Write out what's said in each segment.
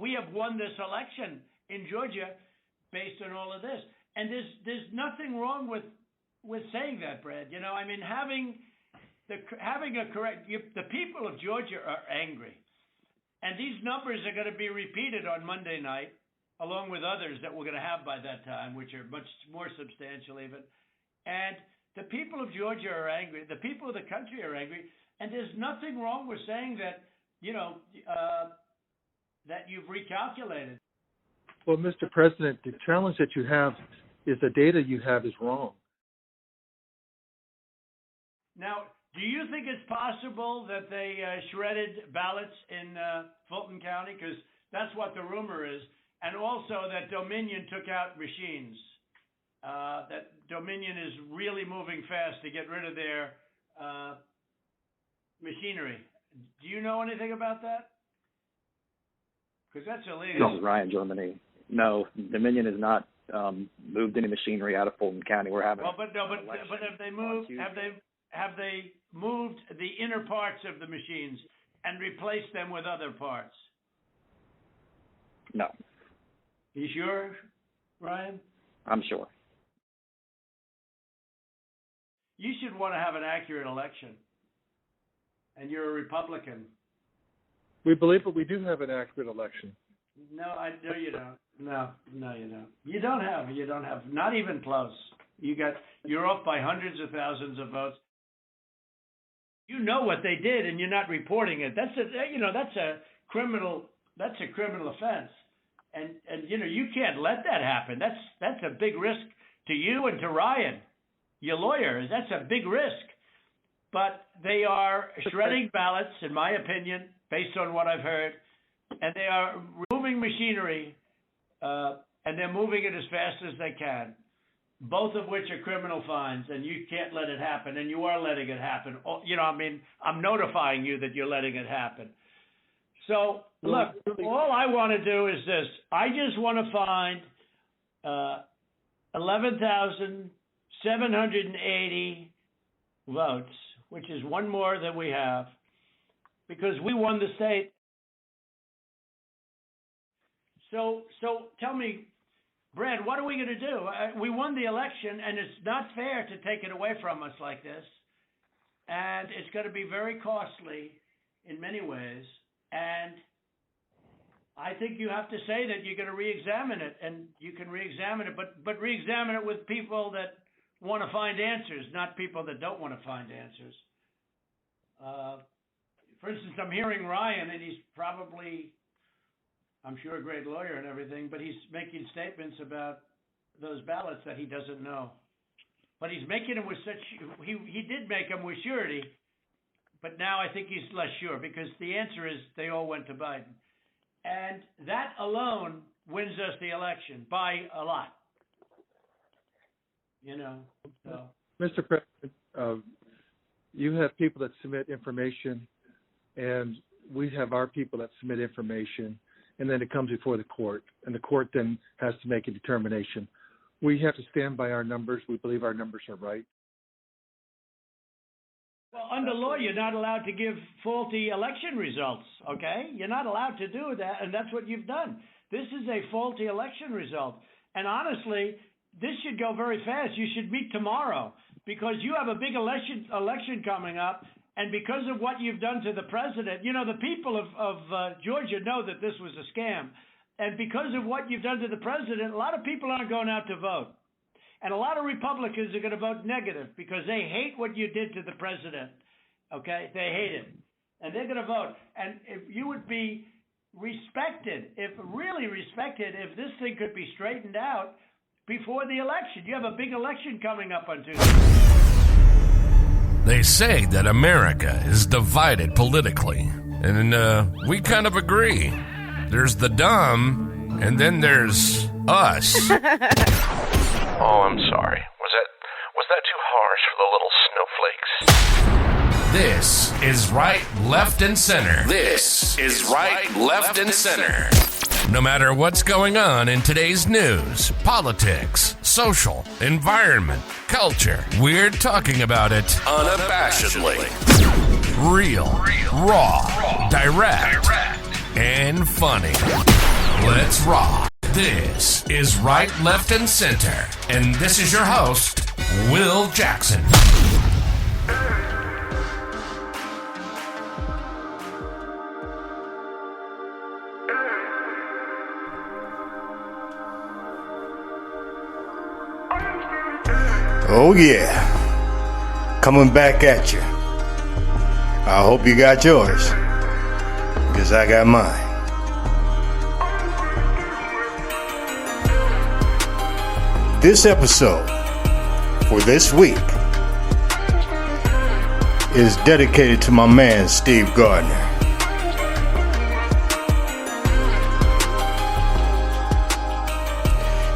We have won this election in Georgia based on all of this. And there's nothing wrong with saying that, Brad. You know, I mean, having a correct, the people of Georgia are angry. And these numbers are going to be repeated on Monday night, along with others that we're going to have by that time, which are much more substantial even. And the people of Georgia are angry. The people of the country are angry. And there's nothing wrong with saying that, you know, that you've recalculated. Well, Mr. President, the challenge that you have is the data you have is wrong. Now, do you think it's possible that they shredded ballots in Fulton County? Because that's what the rumor is. And also that Dominion took out machines. That Dominion is really moving fast to get rid of their machinery. Do you know anything about that? Because that's illegal. This is Ryan, Germany. No, Dominion has not moved any machinery out of Fulton County. We're having. Well, but have they moved? Have they moved the inner parts of the machines and replaced them with other parts? No. You sure, Ryan? I'm sure. You should want to have an accurate election. And you're a Republican. We believe that we do have an accurate election. No, I know you don't. No, you don't. You don't have. Not even close. You're off by hundreds of thousands of votes. You know what they did, and you're not reporting it. That's a criminal offense. And you can't let that happen. That's a big risk to you and to Ryan, your lawyer. That's a big risk. But they are shredding ballots, in my opinion, based on what I've heard, and they are removing machinery, and they're moving it as fast as they can, both of which are criminal fines, and you can't let it happen, and you are letting it happen. I'm notifying you that you're letting it happen. So, look, all I want to do is this. I just want to find 11,780 votes, which is one more than we have, because we won the state. So tell me, Brad, what are we going to do? We won the election, and it's not fair to take it away from us like this. And it's going to be very costly in many ways. And I think you have to say that you're going to re-examine it, and you can re-examine it, but re-examine it with people that want to find answers, not people that don't want to find answers. For instance, I'm hearing Ryan, and he's probably, I'm sure, a great lawyer and everything, but he's making statements about those ballots that he doesn't know. But he's making them with he did make them with surety, but now I think he's less sure, because the answer is they all went to Biden. And that alone wins us the election by a lot. So. Mr. President, you have people that submit information, and we have our people that submit information, and then it comes before the court, and the court then has to make a determination. We have to stand by our numbers. We believe our numbers are right. Well, under law, you're not allowed to give faulty election results, okay? You're not allowed to do that, and that's what you've done. This is a faulty election result. And honestly, this should go very fast. You should meet tomorrow, because you have a big election coming up, and because of what you've done to the president, the people of Georgia know that this was a scam. And because of what you've done to the president, a lot of people aren't going out to vote. And a lot of Republicans are going to vote negative because they hate what you did to the president, okay? They hate it. And they're going to vote. And if you would be respected, if this thing could be straightened out before the election. You have a big election coming up on Tuesday. They say that America is divided politically, and we kind of agree. There's the dumb, and then there's us. Oh, I'm sorry. Was that too harsh for the little snowflakes? This is Right, Left, and Center. This is Right, Left, and Center. No matter what's going on in today's news, politics, social, environment, culture, we're talking about it unabashedly. Real, raw, direct, and funny. Let's rock. This is Right, Left, and Center. And this is your host, Will Jackson. Oh yeah, coming back at you. I hope you got yours, because I got mine. This episode for this week is dedicated to my man Steve Gardner.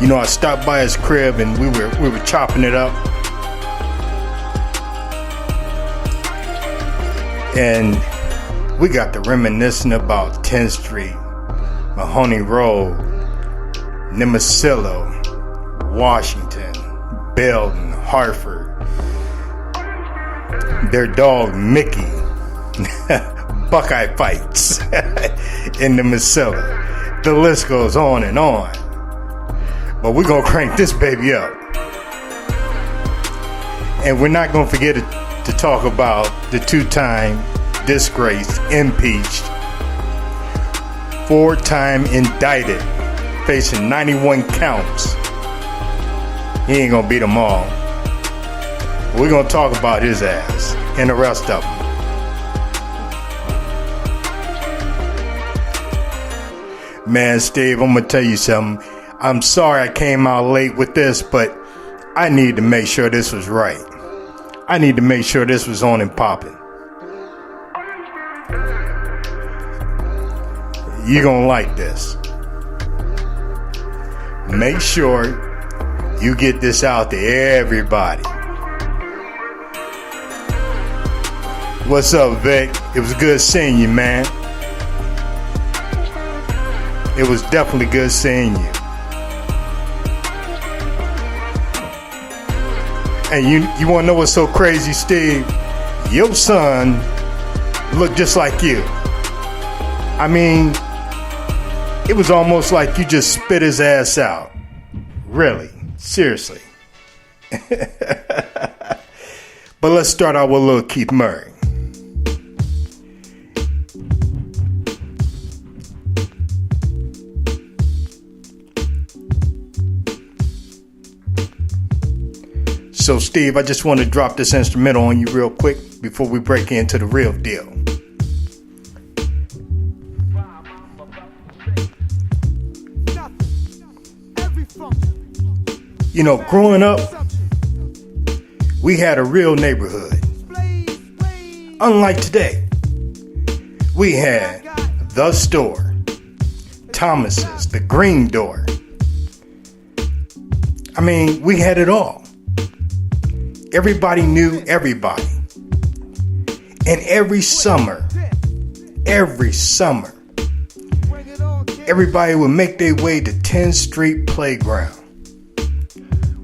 You know, I stopped by his crib and we were chopping it up. And we got to reminiscing about 10th Street, Mahoney Road, Nemesillo, Washington, Belton, Hartford. Their dog Mickey, Buckeye fights in Nemesillo. The list goes on and on. But we're going to crank this baby up. And we're not going to forget to talk about the two-time disgraced, impeached, four-time indicted, facing 91 counts. He ain't going to beat them all. We're going to talk about his ass and the rest of them. Man, Steve, I'm going to tell you something. I'm sorry I came out late with this, but I need to make sure this was right. I need to make sure this was on and popping. You're gonna like this. Make sure you get this out to everybody. What's up, Vic? It was good seeing you, man. It was definitely good seeing you. And you want to know what's so crazy, Steve? Your son looked just like you. I mean, it was almost like you just spit his ass out. Really, seriously. But let's start out with little Keith Murray. So, Steve, I just want to drop this instrumental on you real quick before we break into the real deal. You know, growing up, we had a real neighborhood. Unlike today, we had the store, Thomas's, the Green Door. I mean, we had it all. Everybody knew everybody. And every summer, everybody would make their way to 10th Street Playground,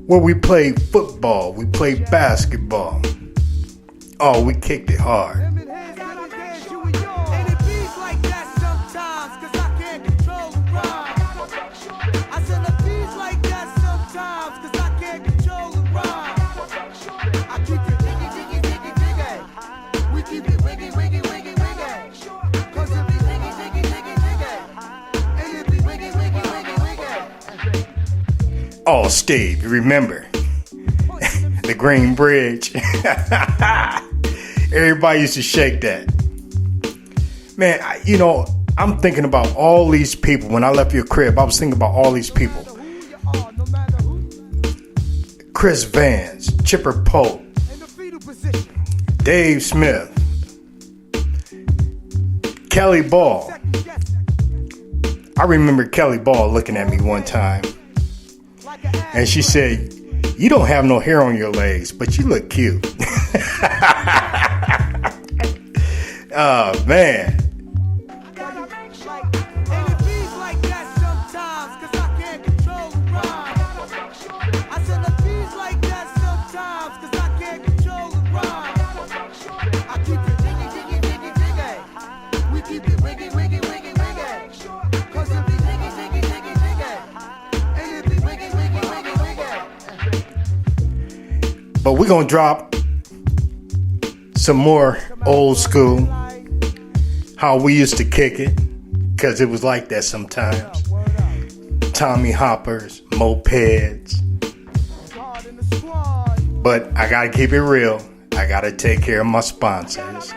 where we played football, we played basketball. Oh, we kicked it hard. Oh, Steve, you remember the Green Bridge? Everybody used to shake that. Man, I'm thinking about all these people. When I left your crib, I was thinking about all these people. Chris Vance, Chipper Pope, Dave Smith, Kelly Ball. I remember Kelly Ball looking at me one time. And she said, "You don't have no hair on your legs, but you look cute." Oh, man. But we're going to drop some more old school, how we used to kick it, because it was like that sometimes. Tommy Hoppers, mopeds. But I got to keep it real. I got to take care of my sponsors.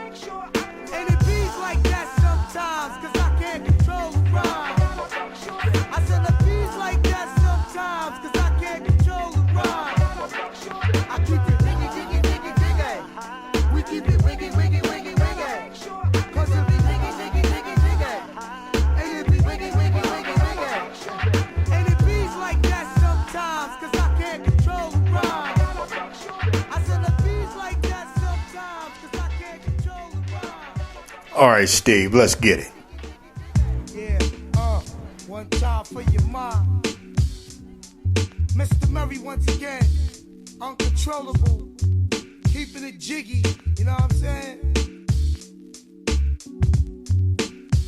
All right, Steve, let's get it. Yeah, one time for your mom. Mr. Murray once again, uncontrollable, keeping it jiggy, you know what I'm saying?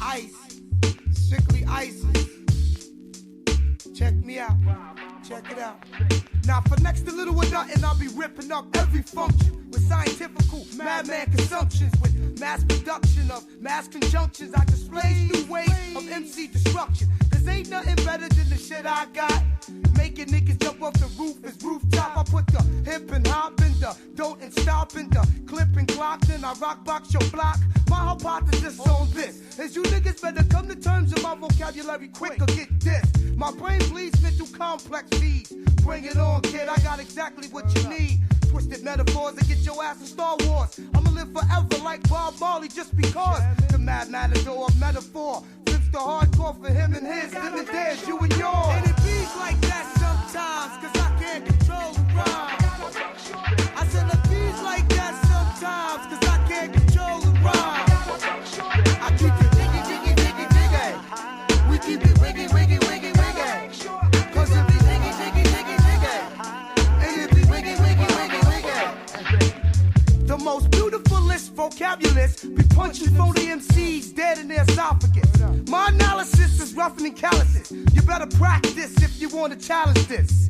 Ice, strictly ISIS. Check me out, check it out. Now for next to little or nothing, I'll be ripping up every function with scientifical madman consumptions, with mass production of mass conjunctions. I display new ways of MC destruction. Cause ain't nothing better than the shit I got. Making niggas jump off the roof is rooftop. I put the hip and hop in the don't and stop in the clip and clock. Then I rock box your block. My hypothesis on this is you niggas better come to terms with my vocabulary quick or get dissed. My brain bleeds mental complex feeds. Bring it on, kid, I got exactly what you need. Twisted metaphors that get your ass in Star Wars. I'ma live forever like Bob Marley just because. The mad matador of metaphor flips the hardcore for him and his, them and theirs, you and yours. And it beats like that sometimes, cause I can't control the rhyme. I said it beats like that sometimes, cause I can't control the rhyme. I keep it jiggy, jiggy, jiggy, jiggy. We keep it wiggy, wiggy, wiggy, wiggy. Cause it be jiggy, jiggy, jiggy, jiggy. And it be wiggy, wiggy, wiggy, wiggy. The most beautifulest vocabularists be punching phony MCs dead in their esophagus. My analysis is roughening calluses. You better practice if you want to challenge this.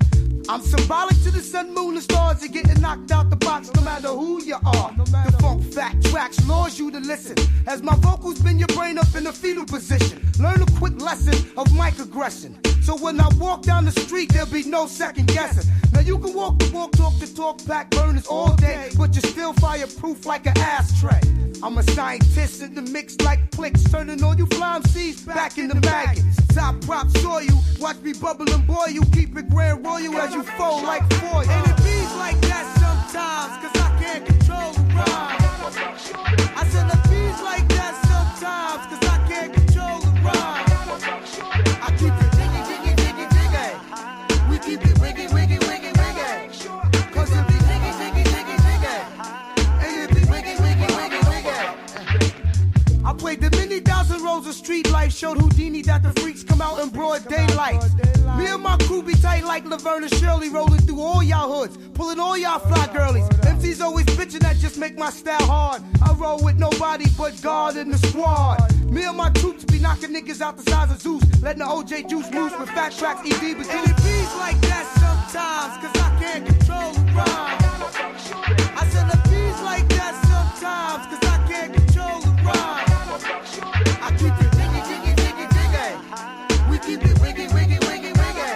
I'm symbolic to the sun, moon, and stars. You're getting knocked out the box no matter who you are. The funk fact tracks lures you to listen. As my vocals bend your brain up in a fetal position. Learn a quick lesson of mic aggression. So when I walk down the street, there'll be no second guessing. Now you can walk the walk, talk the talk, pack burners all day, but you're still fireproof like an ashtray. I'm a scientist in the mix like clicks, turning all you fly MCs back into maggots. Top prop saw you, watch me bubble and boil you, keep it grand royal as you fold like foil. And it beats like that sometimes, cause I can't control the rhyme. I said it beats like that sometimes, cause I can't control the rhyme. I keep it jiggy, jiggy, jiggy, jiggy. We keep it wiggy, wiggy, wiggy, wiggy. Cause it be jiggy, jiggy, jiggy, jiggy. And it be wiggy, wiggy, wiggy, wiggy. I played the many thousand rows of street life, showed Houdini that the freaks come out in broad daylight. Me and my crew be tight like Laverne and Shirley, rolling through all y'all hoods, pulling all y'all fly girlies. MC's always bitching, that just make my style hard. I roll with nobody but God in the squad. Me and my troops be knocking niggas out the size of Zeus, letting the OJ juice loose with fat tracks, ED, but it beats like that sometimes, cause I can't control the rhyme. I said it beats like that sometimes, cause I can't control the rhyme. I keep it jiggy, jiggy, jiggy, jiggy. We keep it wiggy, wiggy, wiggy, wiggy.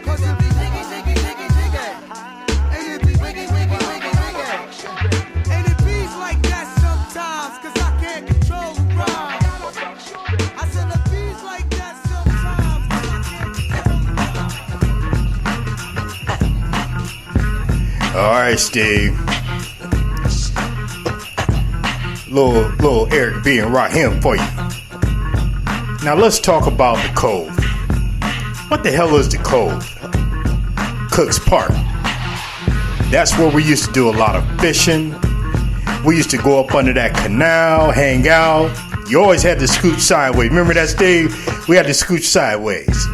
Cause it be jiggy, jiggy, jiggy, jiggy. And it be wiggy, wiggy, wiggy, wiggy. And it beats like that sometimes, cause I can't control the rhyme. I said it beats like that sometimes, cause I can't control the rhyme. All right, Steve. Little Eric B and Raheem for you. Now let's talk about the Cove. What the hell is the Cove? Cooks Park. That's where we used to do a lot of fishing. We used to go up under that canal, hang out. You always had to scooch sideways. Remember that, Steve? We had to scooch sideways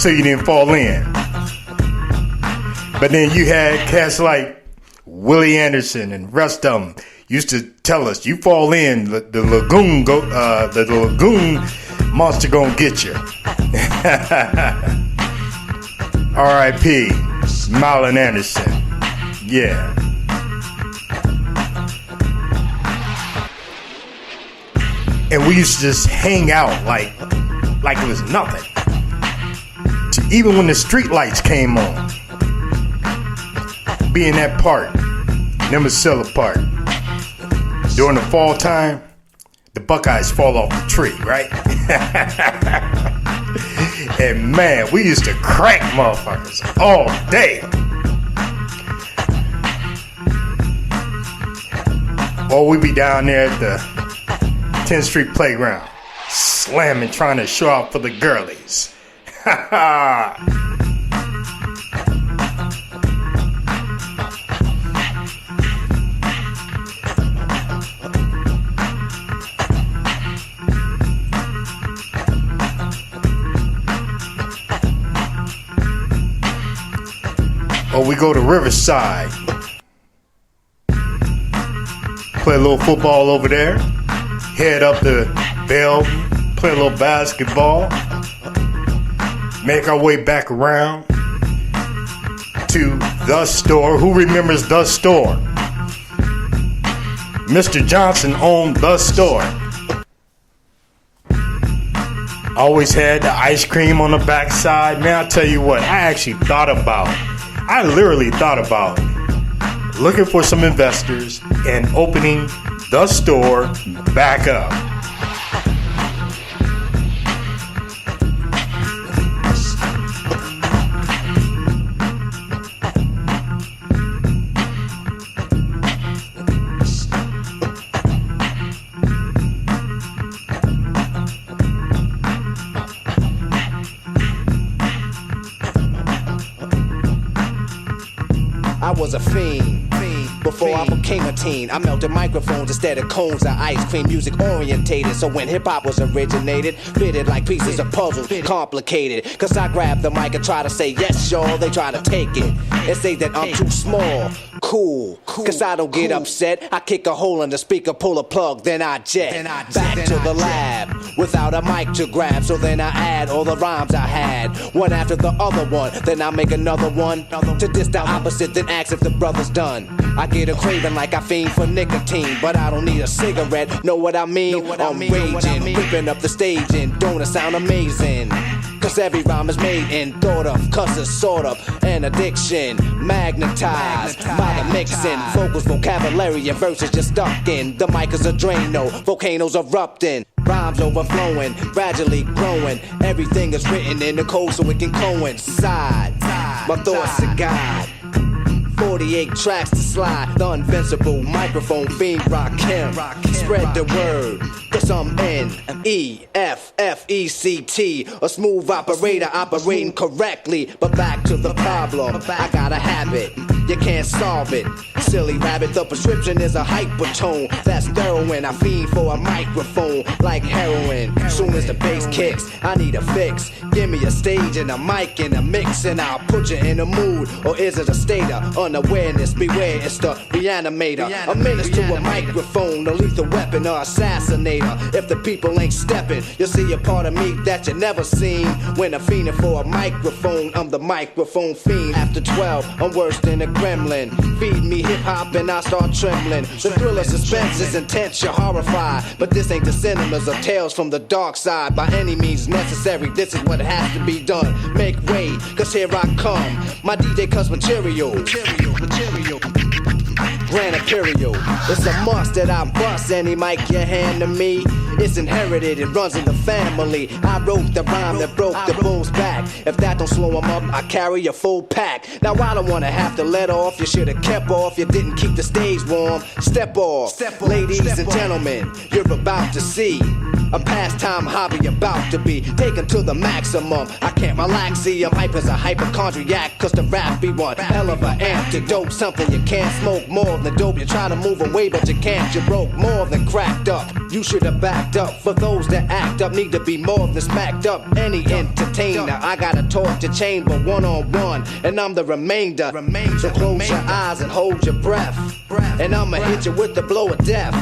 so you didn't fall in. But then you had cats like Willie Anderson and rest of them used to tell us, you fall in, the lagoon monster gonna get you. R.I.P. Marlon Anderson. Yeah. And we used to just hang out like it was nothing. Even when the street lights came on, be in that park, Nemasilla Park. During the fall time, the Buckeyes fall off the tree, right? And man, we used to crack motherfuckers all day. Or we'd be down there at the 10th Street Playground, slamming, trying to show out for the girlies. Ha ha! Or we go to Riverside, play a little football over there, head up to Bell, play a little basketball, make our way back around to the store. Who remembers the store? Mr. Johnson owned the store. Always had the ice cream on the backside. Man, I'll tell you what, I literally thought about looking for some investors and opening the store back up. I was a fiend. Before I became a teen, I melted microphones instead of cones of ice cream. Music orientated, so when hip-hop was originated, fitted like pieces of puzzles, complicated. Cause I grab the mic and try to say yes, y'all. They try to take it and say that I'm too small. Cool, cause I don't get upset. I kick a hole in the speaker, pull a plug, then I jet back to the lab without a mic to grab. So then I add all the rhymes I had, one after the other one. Then I make another one to diss the opposite, then ask if the brother's done. I get a craving like I fiend for nicotine, but I don't need a cigarette. Know what I mean? I'm raging, ripping up the stage, and don't it sound amazing? Cause every rhyme is made and thought of, cause it's sort of an addiction, magnetized by the mixing. Vocals, vocabulary, and verses just stuck in. The mic is a Drano, volcanoes erupting, rhymes overflowing, gradually growing. Everything is written in the code so it can coincide. My thoughts are God. 48 tracks to slide, the invincible microphone fiend rockin'. Spread the word, cause I'm N-E-F-F-E-C-T, a smooth operator operating correctly. But back to the problem, I got a habit, you can't solve it. Silly rabbit, the prescription is a hypertone. That's heroin, I fiend for a microphone like heroin. Soon as the bass kicks, I need a fix. Give me a stage and a mic and a mix, and I'll put you in a mood. Or is it a state of unawareness? Beware, it's the reanimator. A menace to a microphone, a lethal weapon or assassinator. If the people ain't stepping, you'll see a part of me that you never seen. When I'm fiending for a microphone, I'm the microphone fiend. After 12, I'm worse than a gremlin. Feed me hip-hop and I start trembling. The thrill of suspense is intense, you're horrified. But this ain't the cinemas of tales from the dark side. By any means necessary, this is what has to be done. Make way, cause here I come. My DJ cuts material. Grand Imperial, it's a must that I bust any mic you hand to me. It's inherited, it runs in the family. I wrote the rhyme that broke the bull's back. If that don't slow him up, I carry a full pack. Now I don't wanna have to let off. You should've kept off, you didn't keep the stage warm. Step off, ladies and gentlemen, you're about to see a pastime hobby about to be taken to the maximum. I can't relax, see I'm hype as a hypochondriac. Cause the rap be one hell of an antidote. Something you can't smoke more than dope. You try to move away but you can't. You broke more than cracked up. You should have backed up. For those that act up need to be more than smacked up. Any entertainer, I got a torture chamber one-on-one, and I'm the remainder. So close your eyes and hold your breath, and I'ma hit you with the blow of death.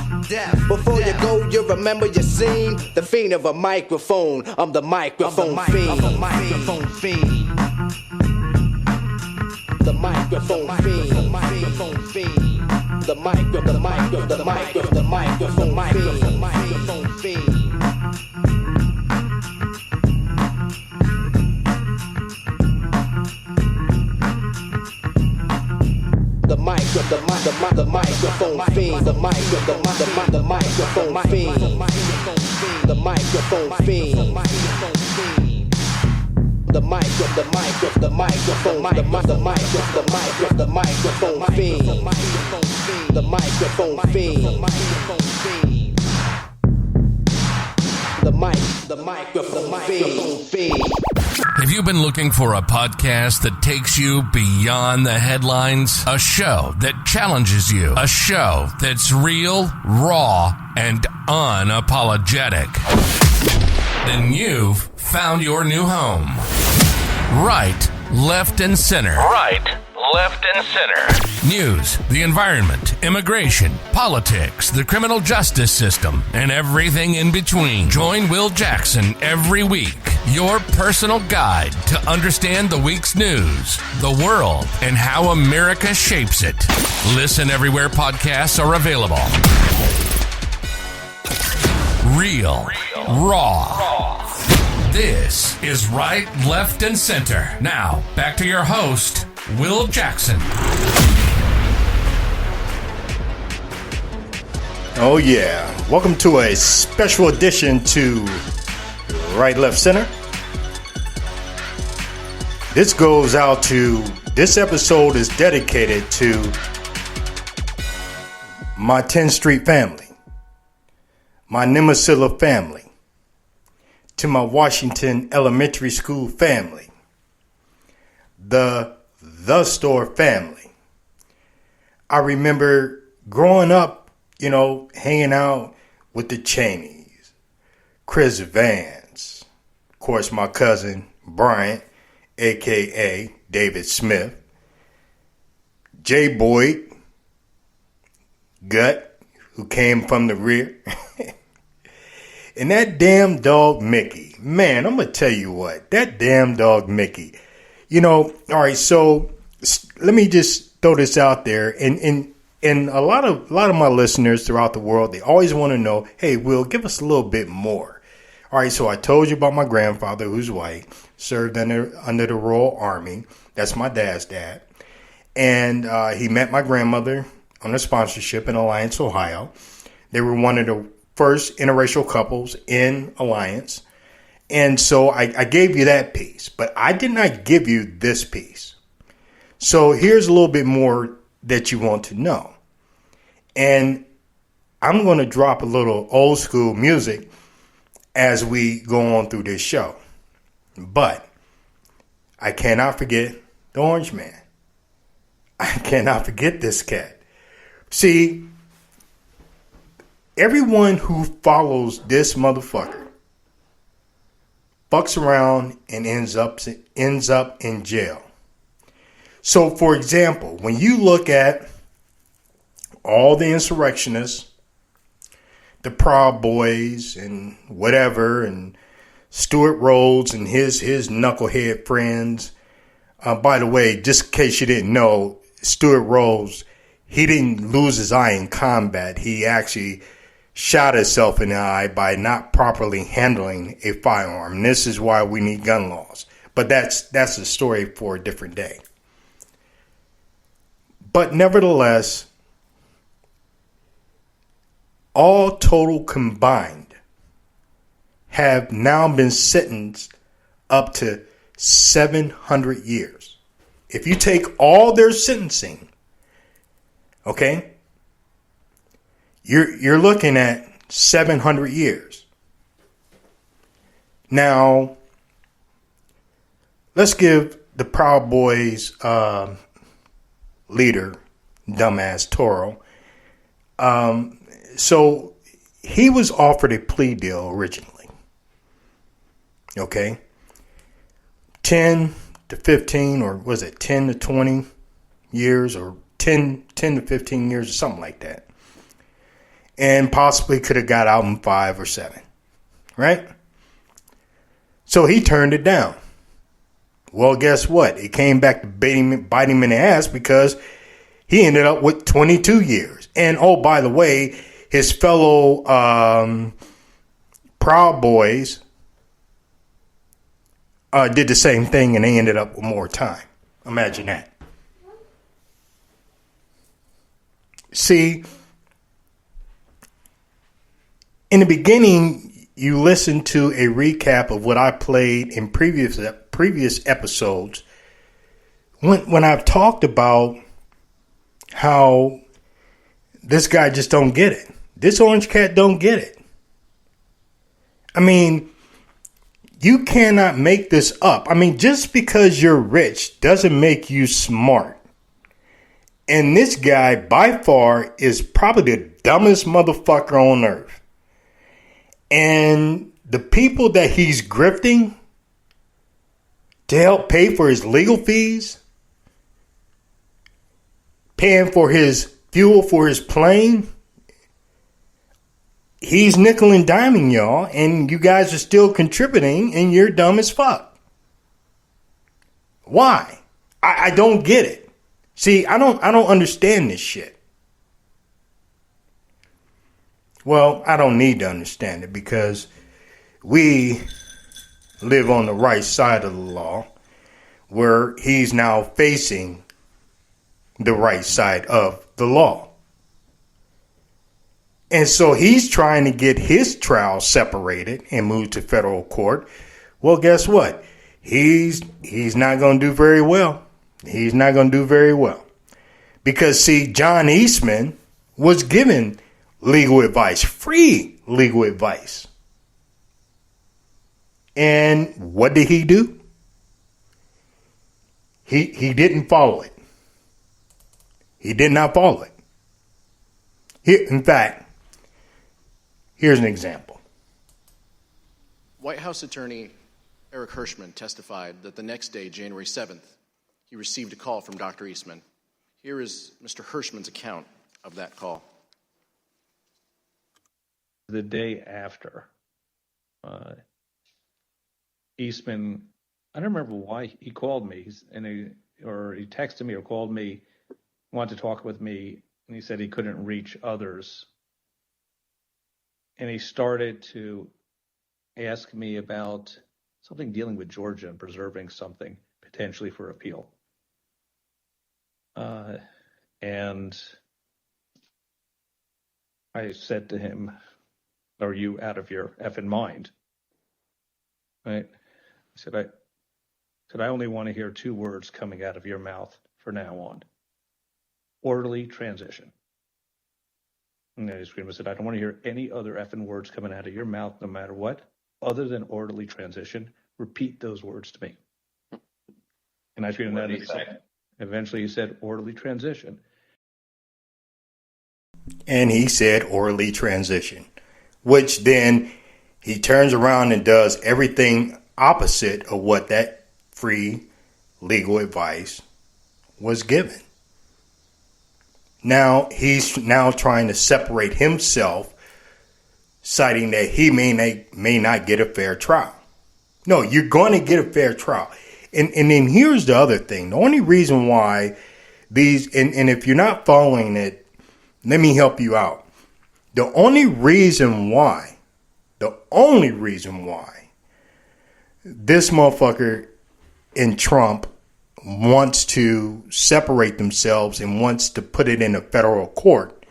Before you go, you remember your scene. The fiend of a microphone, I'm the microphone fiend. The microphone fiend. The microphone fiend. The microphone fiend. The microphone fiend. the microphone fiend, the microphone fiend, the microphone fiend, the microphone fiend, the microphone fiend. Have you been looking for a podcast that takes you beyond the headlines? A show that challenges you. A show that's real, raw, and unapologetic. Then you've found your new home. Right, left, and center. Right, left, and center. News, the environment, immigration, politics, the criminal justice system, and everything in between. Join Will Jackson every week, your personal guide to understand the week's news, the world, and how America shapes it. Listen everywhere podcasts are available. Real, raw. This is Right, Left, and Center. Now, back to your host, Will Jackson. Oh yeah, welcome to a special edition to Right, Left, Center. This episode is dedicated to my 10th Street family, my Nemasilla family, to my Washington Elementary School family, the Store family. I remember growing up, hanging out with the Cheneys, Chris Vance, of course, my cousin Bryant, a.k.a. David Smith, Jay Boyd, Gut, who came from the rear, and that damn dog Mickey. Man, I'm going to tell you what, that damn dog Mickey. All right, so let me just throw this out there, and a lot of my listeners throughout the world, they always want to know, hey, Will, give us a little bit more. All right, so I told you about my grandfather, who's white, served under the Royal Army. That's my dad's dad. And he met my grandmother on a sponsorship in Alliance, Ohio. They were one of the first interracial couples in Alliance. And so I gave you that piece, but I did not give you this piece. So here's a little bit more that you want to know. And I'm going to drop a little old school music as we go on through this show. But I cannot forget the Orange Man. I cannot forget this cat. See, everyone who follows this motherfucker fucks around and ends up in jail. So, for example, when you look at all the insurrectionists, the Proud Boys and whatever, and Stuart Rhodes and his knucklehead friends. By the way, just in case you didn't know, Stuart Rhodes, he didn't lose his eye in combat. He actually shot himself in the eye by not properly handling a firearm. And this is why we need gun laws. But that's a story for a different day. But nevertheless, all total combined have now been sentenced up to 700 years. If you take all their sentencing, okay, you're looking at 700 years. Now, let's give the Proud Boys leader, dumbass Toro. So he was offered a plea deal originally. Okay. 10 to 15, or was it 10 to 20 years, or 10 to 15 years, or something like that. And possibly could have got out in 5 or 7. Right? So he turned it down. Well, guess what? It came back to bite him in the ass, because he ended up with 22 years. And, oh, by the way, his fellow Proud Boys did the same thing, and they ended up with more time. Imagine that. See, in the beginning, you listened to a recap of what I played in previous episodes when I've talked about how this guy just don't get it. This orange cat don't get it. I mean, you cannot make this up. I mean, just because you're rich doesn't make you smart. And this guy, by far, is probably the dumbest motherfucker on earth. And the people that he's grifting to help pay for his legal fees, paying for his fuel for his plane, he's nickel and diming y'all, and you guys are still contributing, and you're dumb as fuck. Why? I don't get it. See, I don't understand this shit. Well, I don't need to understand it because we live on the right side of the law, where he's now facing the right side of the law. And so he's trying to get his trial separated and moved to federal court. Well, guess what? He's not going to do very well. He's not going to do very well. Because, see, John Eastman was given legal advice, free legal advice. And what did he do? He didn't follow it. He did not follow it. In fact, here's an example. White House attorney Eric Hirschman testified that the next day, January 7th, he received a call from Dr. Eastman. Here is Mr. Hirschman's account of that call. The day after, Eastman, I don't remember why he called me, or he texted me or called me, wanted to talk with me, and he said he couldn't reach others. And he started to ask me about something dealing with Georgia and preserving something potentially for appeal. And I said to him, "Are you out of your effing mind?" Right? I said, I only want to hear two words coming out of your mouth from now on. Orderly transition. And then he screamed, I said, I don't want to hear any other effing words coming out of your mouth, no matter what, other than orderly transition. Repeat those words to me. And I screamed, that eventually he said, orderly transition. And he said orderly transition, which then he turns around and does everything opposite of what that free legal advice was given. Now he's now trying to separate himself, citing that he may not get a fair trial. No, you're going to get a fair trial. And then here's the other thing. The only reason why these, and if you're not following it, let me help you out. The only reason why this motherfucker in Trump wants to separate themselves and wants to put it in a federal court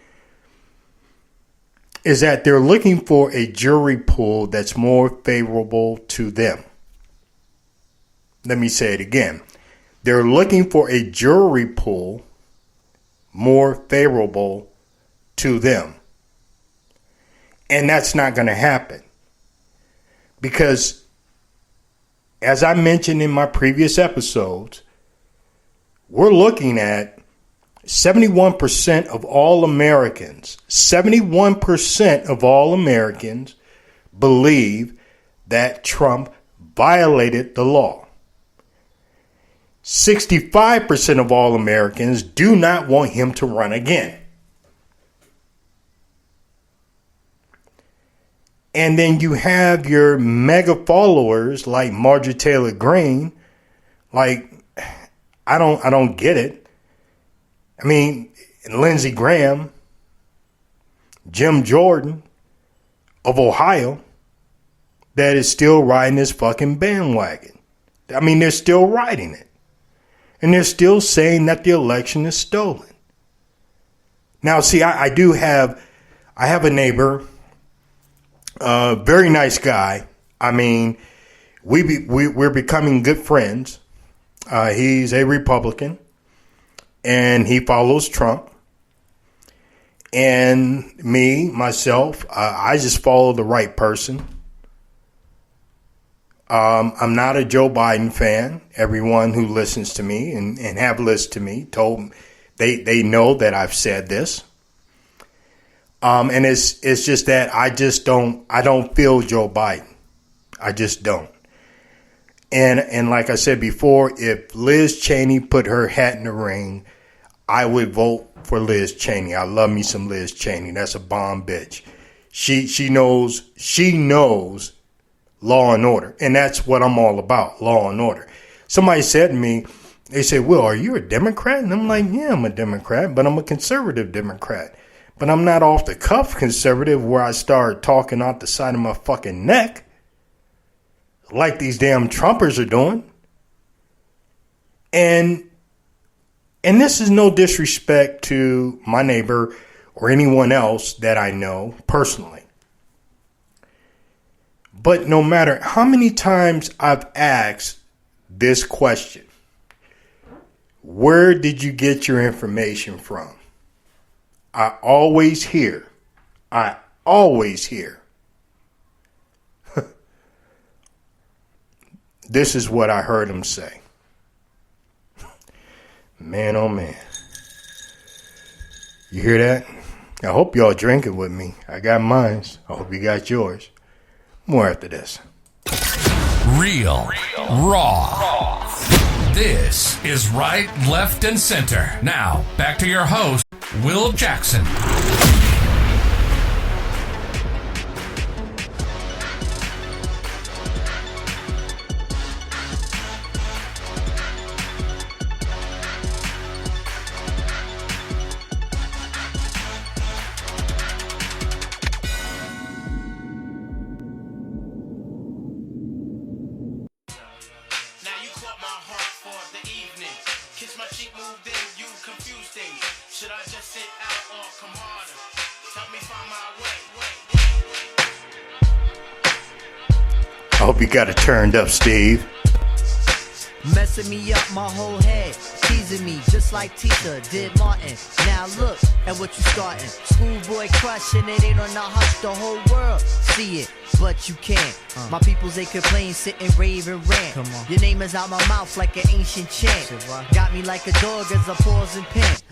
is that they're looking for a jury pool that's more favorable to them. Let me say it again. They're looking for a jury pool more favorable to them. And that's not going to happen. Because, as I mentioned in my previous episodes, we're looking at 71% of all Americans, 71% of all Americans believe that Trump violated the law. 65% of all Americans do not want him to run again. And then you have your mega followers like Marjorie Taylor Greene. Like, I don't get it. I mean, Lindsey Graham, Jim Jordan of Ohio, that is still riding this fucking bandwagon. I mean, they're still riding it. And they're still saying that the election is stolen. Now, see, I have a neighbor, very nice guy. I mean, we're becoming good friends. He's a Republican, and he follows Trump. And myself, I just follow the right person. I'm not a Joe Biden fan. Everyone who listens to me and have listened to me told they know that I've said this. And it's just that I don't feel Joe Biden. I just don't. And like I said before, if Liz Cheney put her hat in the ring, I would vote for Liz Cheney. I love me some Liz Cheney. That's a bomb bitch. She knows law and order. And that's what I'm all about, law and order. Somebody said to me, they said, "Will, are you a Democrat?" And I'm like, yeah, I'm a Democrat, but I'm a conservative Democrat. But I'm not off the cuff conservative where I start talking out the side of my fucking neck like these damn Trumpers are doing. And this is no disrespect to my neighbor or anyone else that I know personally. But no matter how many times I've asked this question, where did you get your information from? I always hear, this is what I heard him say. Man, oh man. You hear that? I hope y'all drinking with me. I got mine. I hope you got yours. More after this. Real, raw. This is Right, Left, and Center. Now, back to your host, Will Jackson. I hope you got it turned up, Steve. Messing me up my whole head, teasing me just like Tita did Martin. Now look at what you starting. Schoolboy crushing it ain't on the hush, the whole world see it, but you can't. My peoples they complain, sit and rave and rant. Your name is out my mouth like an ancient chant. Got me like a dog as I pause and pant.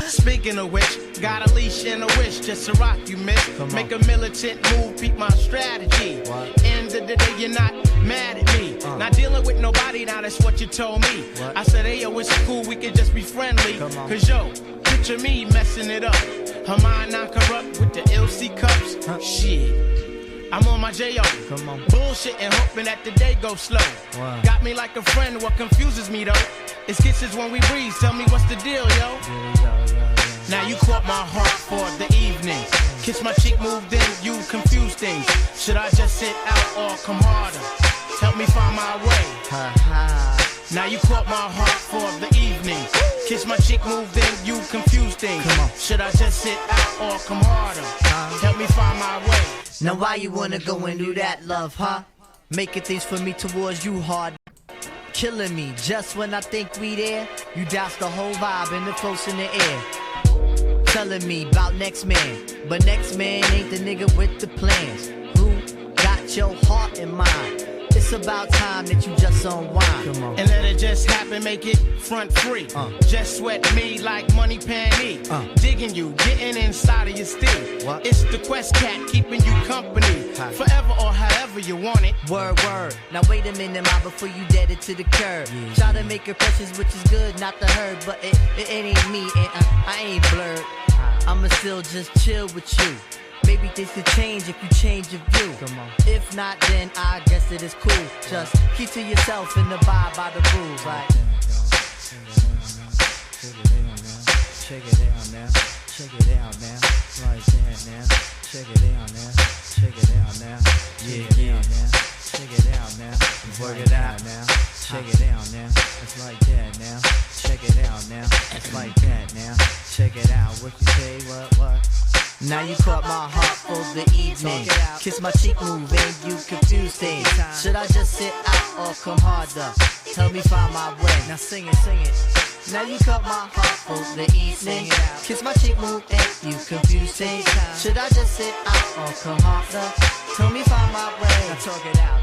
Speaking of which, got a leash and a wish just to rock you, miss. Make a militant move, peep my strategy. End of the day, you're not mad at me. Not dealing with nobody, now that's what you told me. I said, hey, yo, it's cool, we can just be friendly. Cause yo, picture me messing it up. Her mind not corrupt with the LC cups. Shit. I'm on my J.O. Bullshit and hoping that the day goes slow. Got me like a friend, what confuses me though? It's kisses when we breathe, tell me what's the deal, yo? Now you caught my heart for the evening. Kiss my cheek, moved in, you confuse things. Should I just sit out or come harder? Help me find my way. Now you caught my heart for the evening. Kiss my cheek, moved in, you confuse things. Should I just sit out or come harder? Help me find my way. Now why you wanna go and do that, love, huh? Making things for me towards you hard. Killing me just when I think we there. You douse the whole vibe and the close in the air. Telling me about next man, but next man ain't the nigga with the plans. Who got your heart in mind? It's about time that you just unwind. And let it just happen, make it front free. Just sweat me like money panty. Digging you, getting inside of your steel. It's the Quest Cat keeping you company. Forever or however you want it. Word, word. Now wait a minute, ma, before you dead it to the curb. Try to make impressions, which is good, not the herd. But it ain't me, and I ain't blurred. I'ma still just chill with you. Maybe things could change if you change your view. If not, then I guess it is cool. Just keep to yourself and abide by the rules. Like, check it out now. Check it out now. Like that now. Check it out now. Check it out now. Yeah, yeah, now. Check it out now. Work it out now. Check it out now. It's like that now. Check it out now. It's like that now. Check it out. What you say? What? Now you caught my heart for the evening. Kiss my cheek move and you confuse things. Should I just sit out or come harder? Tell me find my way. Now sing it. Now you caught my heart for the evening. Kiss my cheek move and you confuse things. Should I just sit out or come harder? Tell me find my way. Now talk it out.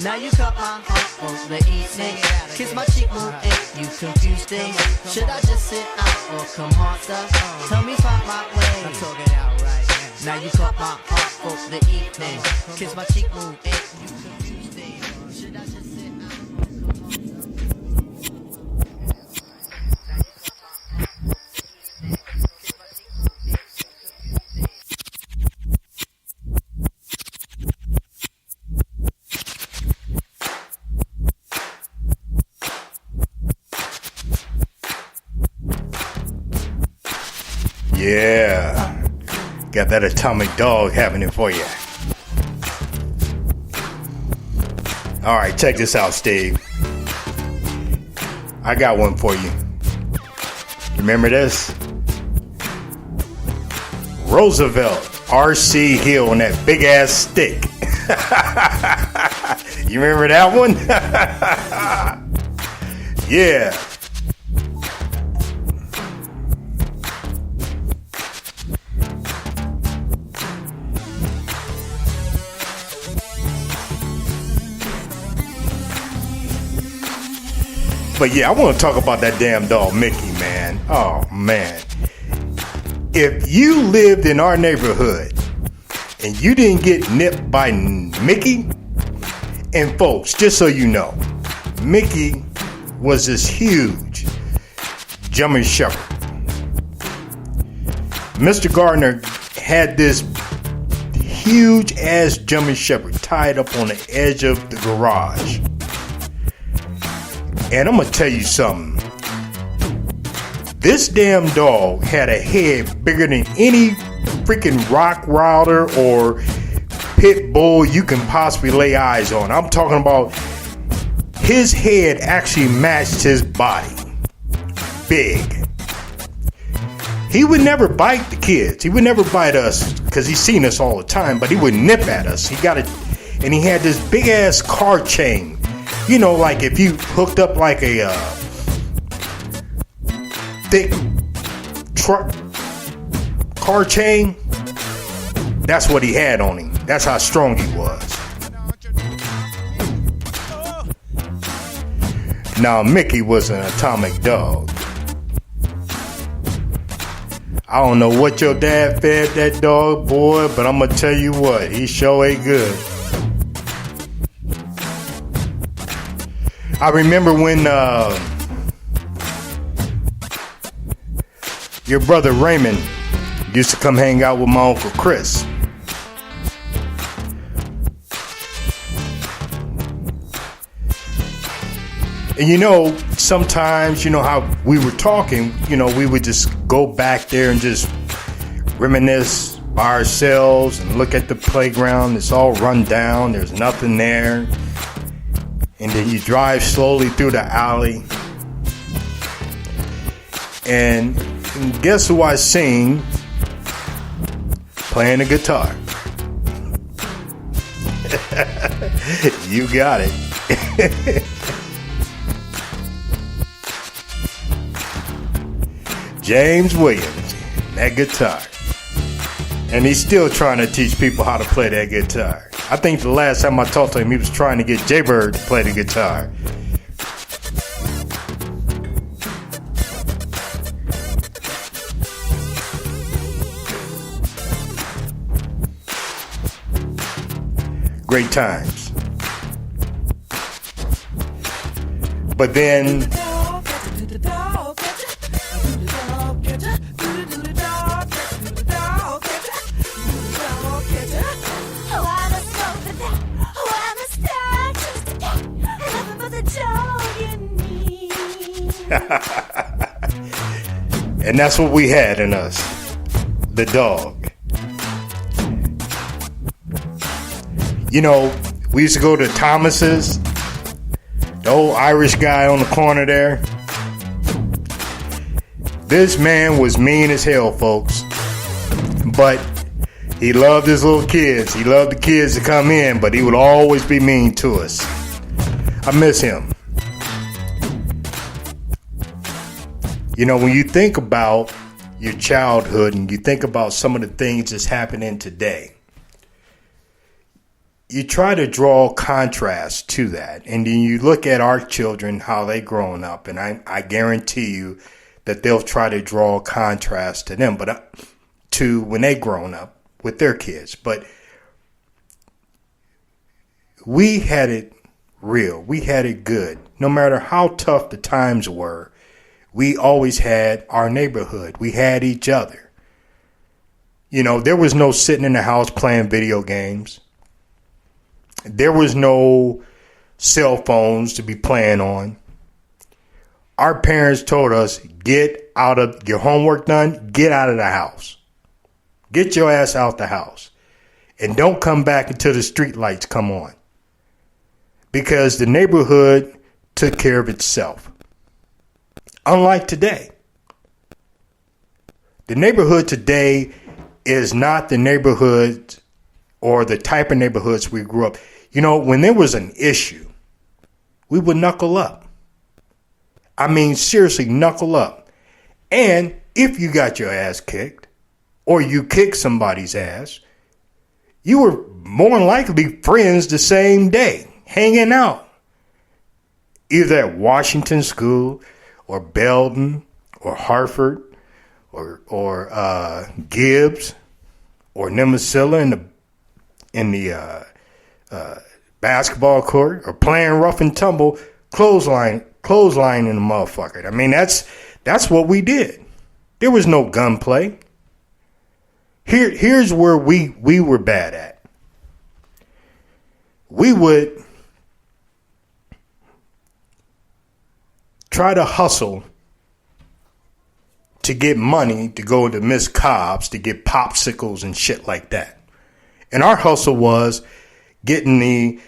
Now you caught my heart for the evening. Kiss my cheek move and you confuse things. Should I just sit out or come harder? Tell me find my way. Now talk it out right now. Now you caught my heart for the evening. Kiss my cheek move and you confuse things. Should I just sit out or come Yeah, got that Atomic Dog happening for you. All right, check this out, Steve. I got one for you. Remember this? Roosevelt R.C. Hill on that big ass stick. You remember that one? Yeah. But yeah, I want to talk about that damn dog, Mickey, man. Oh, man. If you lived in our neighborhood and you didn't get nipped by Mickey, and folks, just so you know, Mickey was this huge German Shepherd. Mr. Gardner had this huge ass German Shepherd tied up on the edge of the garage. And I'm gonna tell you something. This damn dog had a head bigger than any freaking Rottweiler or pit bull you can possibly lay eyes on. I'm talking about his head actually matched his body. Big. He would never bite the kids. He would never bite us because he's seen us all the time, but he would nip at us. He got it, and he had this big ass car chain. You know, like if you hooked up like a thick truck car chain, that's what he had on him. That's how strong he was. Now, Mickey was an atomic dog. I don't know what your dad fed that dog, boy, but I'm going to tell you what, he sure ain't good. I remember when your brother Raymond used to come hang out with my Uncle Chris. And you know, sometimes, you know how we were talking, you know, we would just go back there and just reminisce by ourselves and look at the playground. It's all run down. There's nothing there. And then you drive slowly through the alley. And guess who I seen playing the guitar? You got it. James Williams, that guitar. And he's still trying to teach people how to play that guitar. I think the last time I talked to him, he was trying to get Jaybird to play the guitar. Great times. But then and that's what we had in us, the dog. You know, We used to go to Thomas's, the old Irish guy on the corner there. This man was mean as hell, folks. But he loved his little kids. He loved the kids to come in, but he would always be mean to us. I miss him. You know, when you think about your childhood and you think about some of the things that's happening today, you try to draw contrast to that. And then you look at our children, how they growing up, and I guarantee you that they'll try to draw a contrast to them, but to when they grown up with their kids. But we had it real. We had it good. No matter how tough the times were, we always had our neighborhood. We had each other. You know, there was no sitting in the house playing video games. There was no cell phones to be playing on. Our parents told us, get out of your homework done, get out of the house. Get your ass out the house. And don't come back until the street lights come on. Because the neighborhood took care of itself. Unlike today. The neighborhood today is not the neighborhood or the type of neighborhoods we grew up. You know, when there was an issue, we would knuckle up. I mean, seriously, knuckle up. And if you got your ass kicked or you kicked somebody's ass, you were more than likely friends the same day, hanging out. Either at Washington School or Belden or Hartford or Gibbs or Nemasilla in the basketball court, or playing rough and tumble, clothesline in the motherfucker. I mean, that's what we did. There was no gunplay. Here's where we were bad at. We would try to hustle to get money to go to Miss Cobb's to get popsicles and shit like that. And our hustle was getting the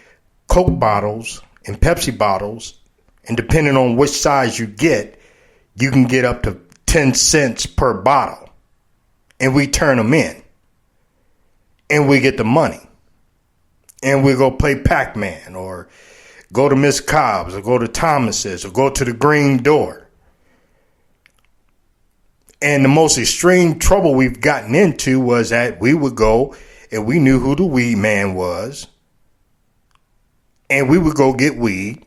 Coke bottles and Pepsi bottles, and depending on which size you get, you can get up to 10 cents per bottle. And we turn them in. And we get the money. And we go play Pac-Man or go to Miss Cobb's or go to Thomas's or go to the Green Door. And the most extreme trouble we've gotten into was that we would go and we knew who the weed man was. And we would go get weed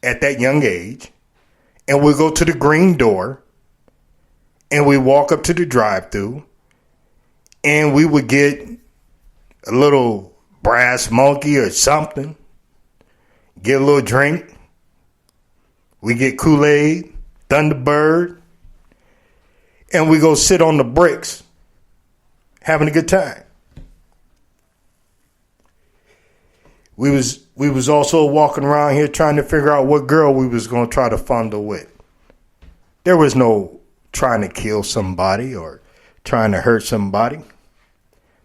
at that young age. And we'd go to the Green Door. And we walk up to the drive-thru. And we would get a little brass monkey or something. Get a little drink. We get Kool-Aid, Thunderbird. And we go sit on the bricks having a good time. We was also walking around here trying to figure out what girl we was going to try to fondle with. There was no trying to kill somebody or trying to hurt somebody.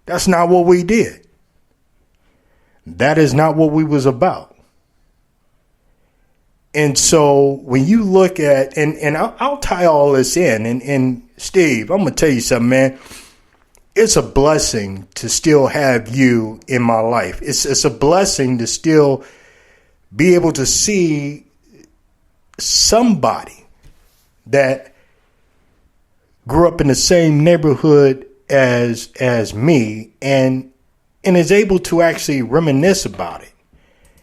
That's not what we did. That is not what we was about. And so when you look at, and I'll tie all this in, and Steve, I'm going to tell you something, man. It's a blessing to still have you in my life. It's a blessing to still be able to see somebody that grew up in the same neighborhood as me and is able to actually reminisce about it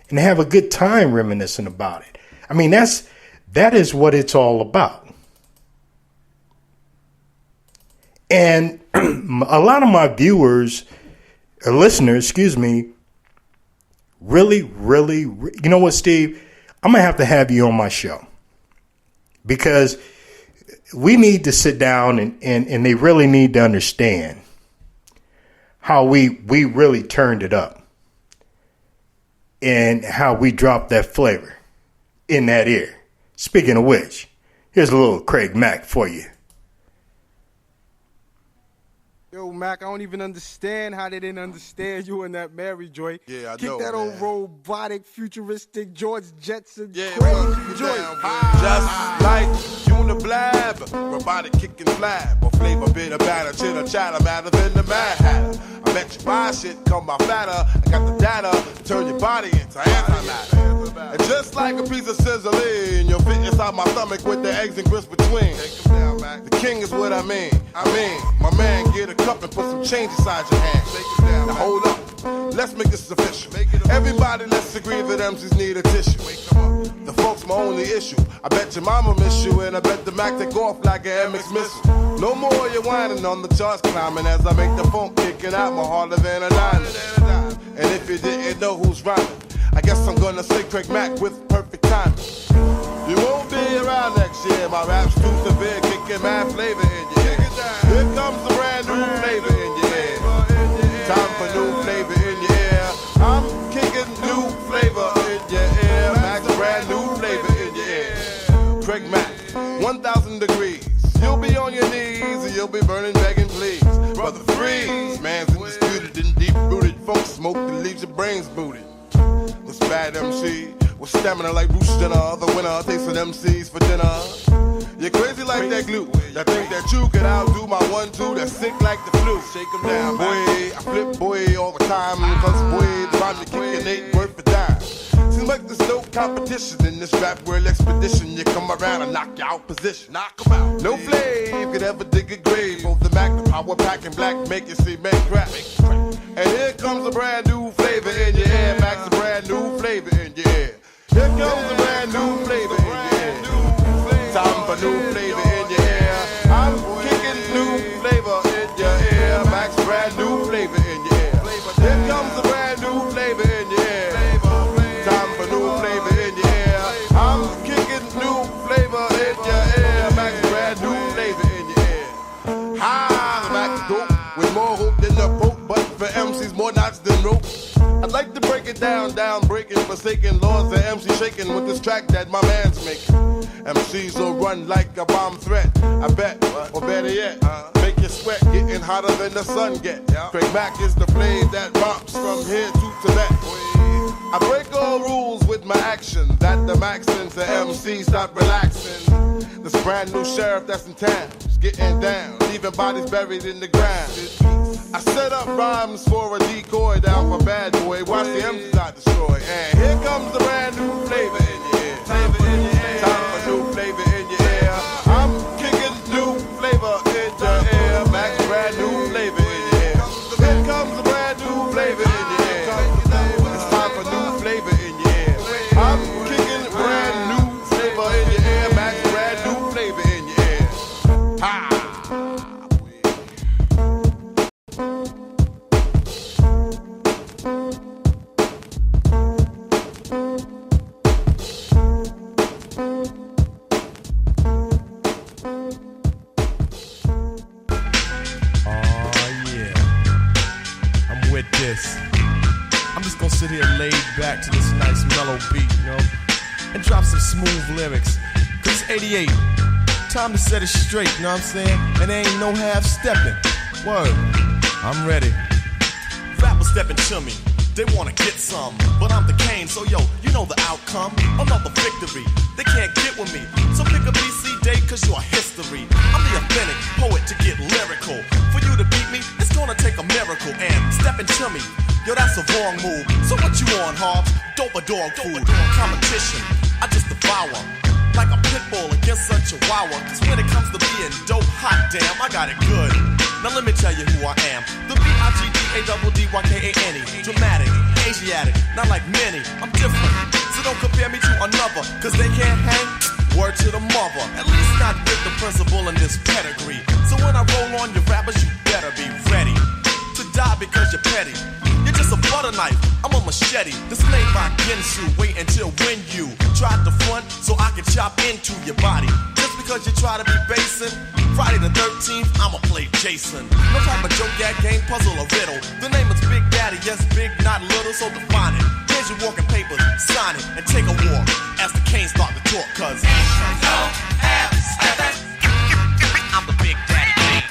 and have a good time reminiscing about it. I mean, that is what it's all about. And a lot of my viewers or listeners, really, you know what, Steve? I'm going to have you on my show because we need to sit down and they really need to understand how we really turned it up and how we dropped that flavor in that ear. Speaking of which, here's a little Craig Mack for you. Yo, Mac, I don't even understand how they didn't understand you in that Mary joint. Yeah, I Kick know, that man. old robotic, futuristic George Jetson Yeah, crazy joint. Just like Uniblab, robotic kicking flab, or flavor bit of batter, chitter chatter, matter than the Mad Hatter. I bet you buy shit, come by fatter. I got the data to turn your body into antimatter. And just like a piece of sizzling, you'll fit inside my stomach with the eggs and grits between. The king is what I mean. My man, get a cup and put some change inside your hand. Now hold up, let's make this official. Everybody, let's agree that MCs need a tissue. The folks my only issue. I bet your mama miss you, and I bet the Mac take off like an MX missile. No more you whining on the charts climbing as I make the phone kicking out more harder than a diamond. And if you didn't know who's rhyming, I guess I'm gonna say Craig Mack with perfect timing. You won't be around next year. My rap's too severe, kicking mad flavor in your ear. Here comes the brand new flavor in your ear. Time for new flavor in your ear. I'm kicking new flavor in your ear. Max, brand new flavor in your ear. Craig Mack, 1,000 degrees. You'll be on your knees and you'll be burning, begging, please. Brother Freeze, man's undisputed and deep-rooted. Funk smoke that leaves your brains booted. This bad MC with stamina like Bruce Jenner, the winner tasting MCs for dinner. You're crazy like that glue. I think that you could outdo my 1-2 that's sick like the flu. Shake 'em down, boy. I flip boy all the time. Cause boy, the rhyme you kickin' ain't worth a dime. Seems like there's no competition in this rap world expedition. You come around and knock you out position. Knock 'em out. No flame could ever dig a grave. Both the Mac, the power pack, and black make you see men crack. And here comes a brand new flavor in your ear. Max, a brand new flavor in your ear. Here comes a brand new flavor in your ear. Time for new flavor in your ear. I'm kicking new flavor in your ear. Max, brand new flavor in your ear. Here comes a brand new flavor in your ear. Time for new flavor in your ear. I'm kicking new flavor in your ear. Max, brand new flavor in your ear. Hi, Max dope with more hope than the Pope, but for MCs more knots than rope. I'd like to break it down, breaking, forsaken laws of MC shaking with this track that my man's making. MCs will run like a bomb threat, I bet, or better yet, make you sweat, getting hotter than the sun get. Craig Mack is the flame that romps from here to Tibet. I break all rules with my action, that the Maxins and MCs stop relaxing. This brand new sheriff that's in town is getting down, leaving bodies buried in the ground. I set up rhymes for a decoy down for bad boy. Watch the MCs not destroy. And here comes the brand new flavor in your ear. Time for new flavor in your ear. I'm kicking new flavor in your ear. Max, brand new flavor in your ear. Here comes the brand new flavor in your ear. It's time for new flavor in your ear. I'm kicking brand new flavor in your ear. Max, brand new flavor in your ear. Ha! I'm just gonna sit here laid back to this nice mellow beat, you know, and drop some smooth lyrics. Cause it's 88, time to set it straight, you know what I'm saying? And there ain't no half stepping. Word, I'm ready. Rappers stepping to me, they wanna get some, but I'm the Kane, so yo, you know the outcome. Another victory, they can't get with me. So pick a BC day, cause you're history. I'm the authentic poet to get lyrical. For you to beat me, it's gonna take a miracle. And stepping to me, yo, that's a wrong move. So what you on, Hobbs? Dope or dog food? Competition, I just devour. Like a pit bull against a chihuahua. Cause when it comes to being dope, hot damn, I got it good. Now let me tell you who I am. The B-I-G-D-A-D-D-Y-K-A-N-E. Dramatic, Asiatic, not like many. I'm different, so don't compare me to another. Cause they can't hang, word to the mother. At least not with the principal in this pedigree. So when I roll on your rappers, you better be ready to die because you're petty. You're just a butter knife, I'm a machete. This ain't my Ginsu, wait until when you try to front so I can chop into your body. Just because you try to be basing, Friday the 13th, I'ma play Jason. No type of joke, gag, game, puzzle, or riddle. The name is Big Daddy, yes, big, not little, so define it. Here's your walking papers, sign it, and take a walk as the Canes start to talk, cause I'm the Big Daddy King.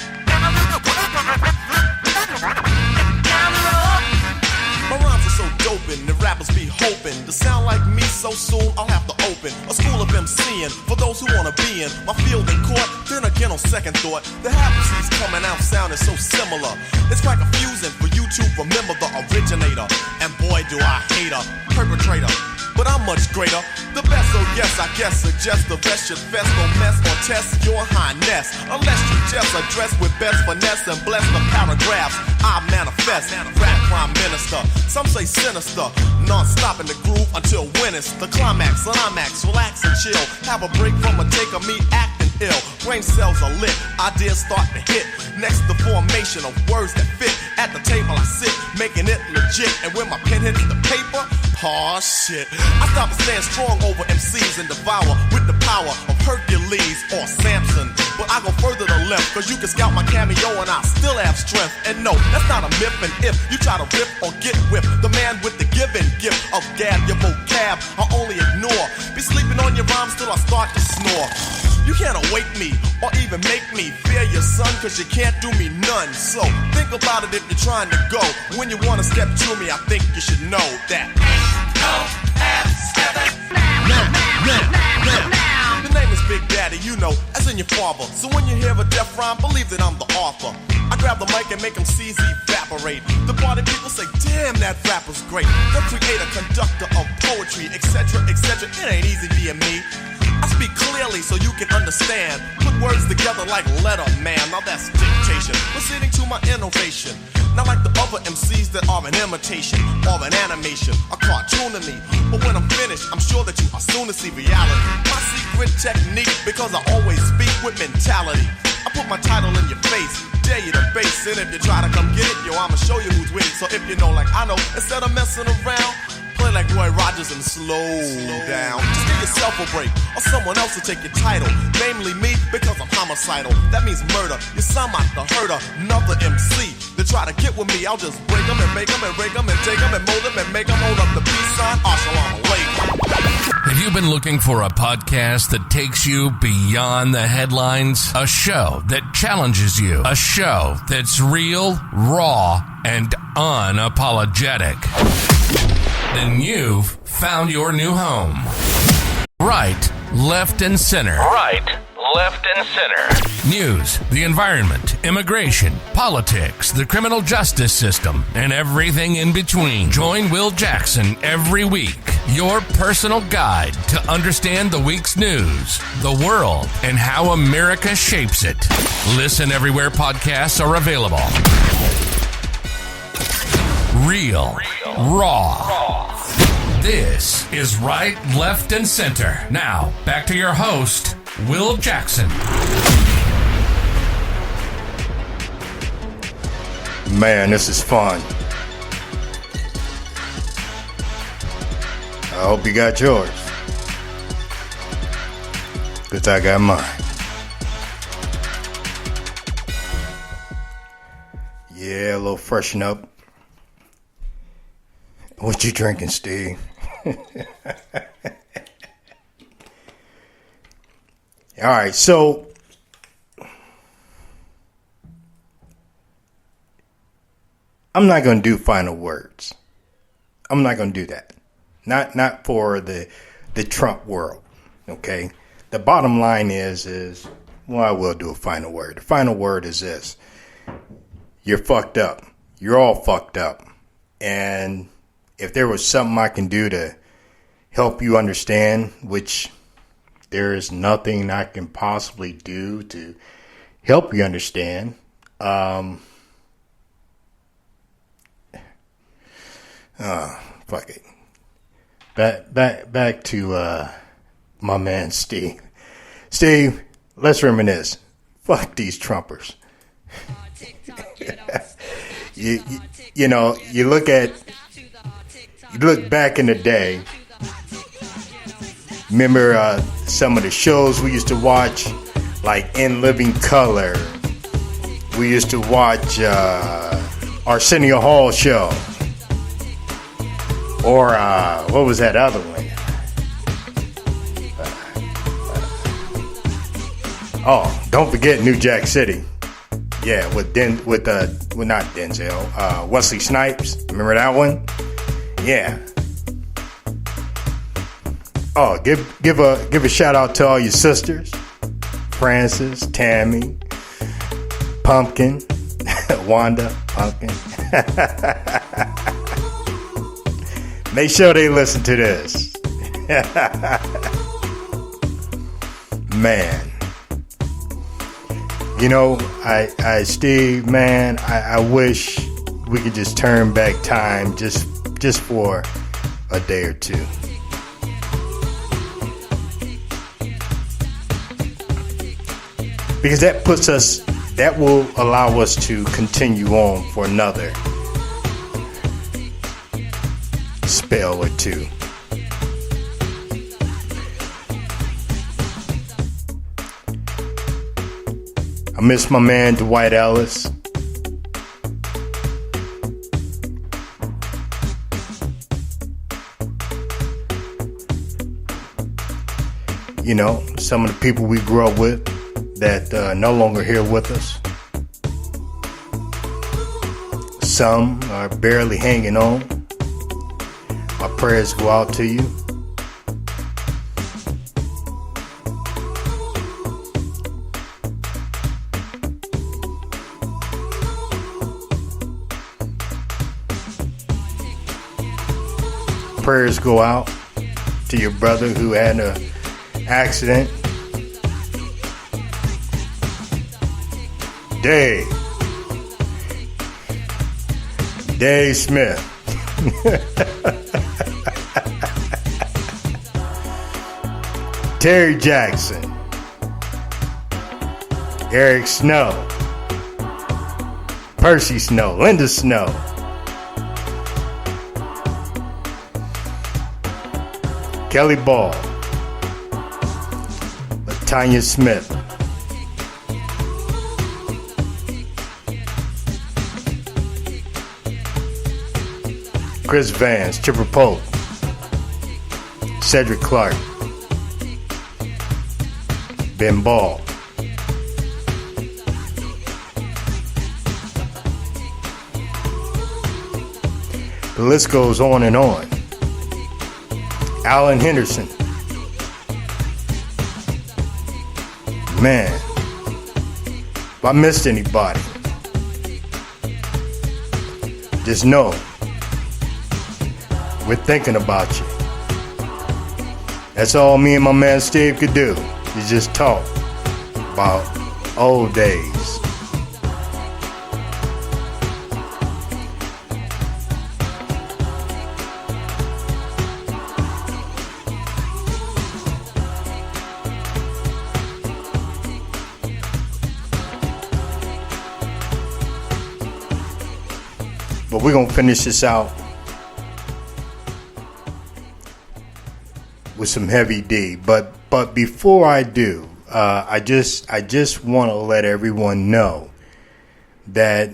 in my field in court. Then again, on second thought, the half C's coming out sounding so similar. It's quite confusing for you to remember the originator. And boy, do I hate a perpetrator. But I'm much greater. The best, oh yes, I guess, suggest the best should fest, don't mess or test your highness. Unless you just address with best finesse and bless the paragraphs I manifest. Rap prime minister, some say sinister. Non-stop in the groove until when it's the climax. Relax and chill. Have a break from a take of me acting ill. Brain cells are lit, ideas start to hit. Next, the formation of words that fit. At the table I sit, making it legit. And when my pen hits the paper, oh shit, I stop and stand strong over MCs and devour with the power of Hercules or Samson. But I go further to left, cause you can scout my cameo and I still have strength. And no, that's not a myth. And if you try to rip or get whipped, the man with the given gift of gab, your vocab, I only ignore. Be sleeping on your rhymes till I start to snore. You can't awake me or even make me fear your son, cause you can't do me none. So think about it if you're trying to go. When you wanna step to me, I think you should know that the name is Big Daddy, you know, as in your father. So when you hear a death rhyme, believe that I'm the author. I grab the mic and make them C's evaporate. The party people say, damn, that rapper's great. The creator, conductor of poetry, etc., etc. It ain't easy being me. I speak clearly so you can understand. Put words together like letter, man. Now that's dictation. Proceeding to my innovation. Not like the other MCs that are an imitation or an animation, a cartoon to me. But when I'm finished, I'm sure that you are soon to see reality. My secret technique, because I always speak with mentality. I put my title in your face, dare you to base it. If you try to come get it, yo, I'ma show you who's with it. So if you know like I know, instead of messing around, play like Roy Rogers and slow down. Just give yourself a break, or someone else will take your title. Namely me, because I'm homicidal. That means murder. You sound like the herder, another MC. They try to get with me, I'll just break them and make them and break them and take them and mold them and make them hold up the peace sign. Assalamu alaikum. Have you been looking for a podcast that takes you beyond the headlines? A show that challenges you. A show that's real, raw, and unapologetic. Then you've found your new home. Right, left, and center. Right, left, and center. News, the environment, immigration, politics, the criminal justice system, and everything in between. Join Will Jackson every week, your personal guide to understand the week's news, the world, and how America shapes it. Listen everywhere podcasts are available. Real, raw. This is Right, Left, and Center. Now, back to your host, Will Jackson. Man, this is fun. I hope you got yours. Because I got mine. Yeah, a little freshen up. What you drinking, Steve? All right, so I'm not going to do final words. I'm not going to do that. Not for the Trump world, okay? The bottom line is well, I will do a final word. The final word is this. You're fucked up. You're all fucked up. And if there was something I can do to help you understand, which there is nothing I can possibly do to help you understand, fuck it. Back to my man Steve. Steve, let's reminisce. Fuck these Trumpers. You know, you look back in the day. Remember some of the shows we used to watch, like In Living Color. We used to watch Arsenio Hall show. Or what was that other one? Oh, don't forget New Jack City. Yeah, with not Denzel, Wesley Snipes. Remember that one? Yeah. Oh, give a shout out to all your sisters. Francis, Tammy, Pumpkin, Wanda, Pumpkin. Make sure they listen to this. Man. You know, Steve, man, I wish we could just turn back time just for a day or two. Because that will allow us to continue on for another spell or two. I miss my man Dwight Ellis. You know, some of the people we grew up with that no longer here with us. Some are barely hanging on. My prayers go out to you. Prayers go out to your brother who had an accident. Dave Smith. Terry Jackson. Eric Snow. Percy Snow. Linda Snow. Kelly Ball. Latanya Smith. Chris Vance, Chipper Pope, Cedric Clark, Ben Ball, the list goes on and on. Alan Henderson. Man, if I missed anybody, just know we're thinking about you. That's all me and my man Steve could do, is just talk about old days. But we're gonna finish this out with some heavy D. But before I do, I just want to let everyone know that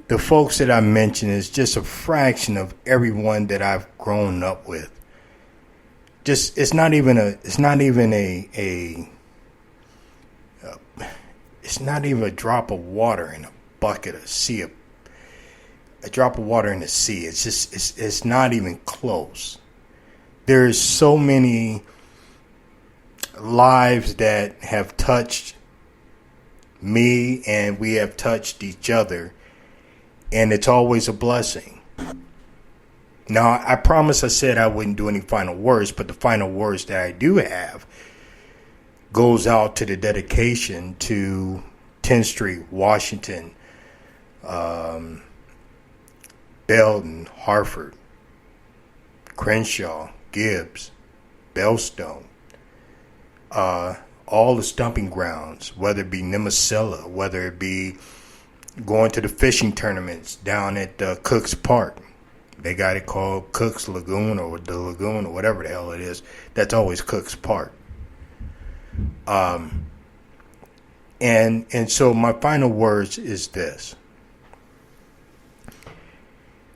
the folks that I mentioned is just a fraction of everyone that I've grown up with. Just it's not even a drop of water in a bucket, a drop of water in the sea. It's not even close. There's so many lives that have touched me, and we have touched each other, and it's always a blessing. Now, I promise I said I wouldn't do any final words, but the final words that I do have goes out to the dedication to 10th Street, Washington, Belton, Hartford, Crenshaw, Gibbs, Bellstone, all the stomping grounds, whether it be Nemasilla, whether it be going to the fishing tournaments down at Cooks Park. They got it called Cooks Lagoon or the Lagoon or whatever the hell it is. That's always Cooks Park. And so my final words is this.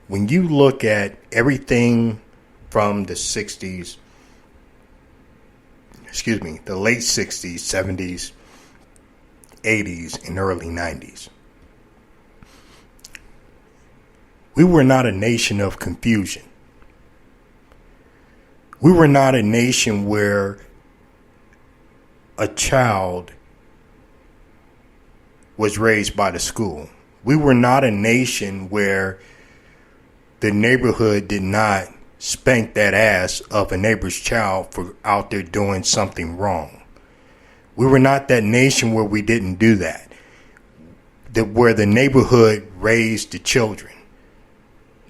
When you look at everything from the 60s, the late 60s, 70s, 80s, and early 90s, we were not a nation of confusion. We were not a nation where a child was raised by the school. We were not a nation where the neighborhood did not spank that ass of a neighbor's child for out there doing something wrong. We were not that nation where we didn't do that. Where the neighborhood raised the children,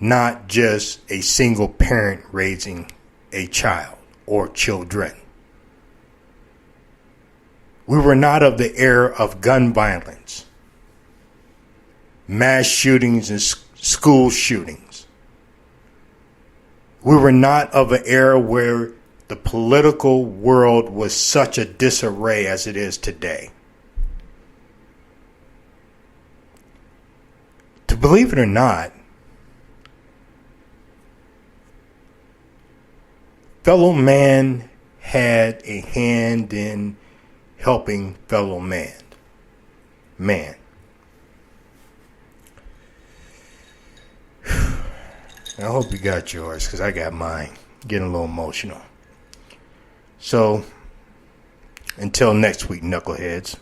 not just a single parent raising a child or children. We were not of the era of gun violence, mass shootings and school shootings. We were not of an era where the political world was such a disarray as it is today. To believe it or not, fellow man had a hand in helping fellow man. I hope you got yours, because I got mine. Getting a little emotional. So, until next week, knuckleheads.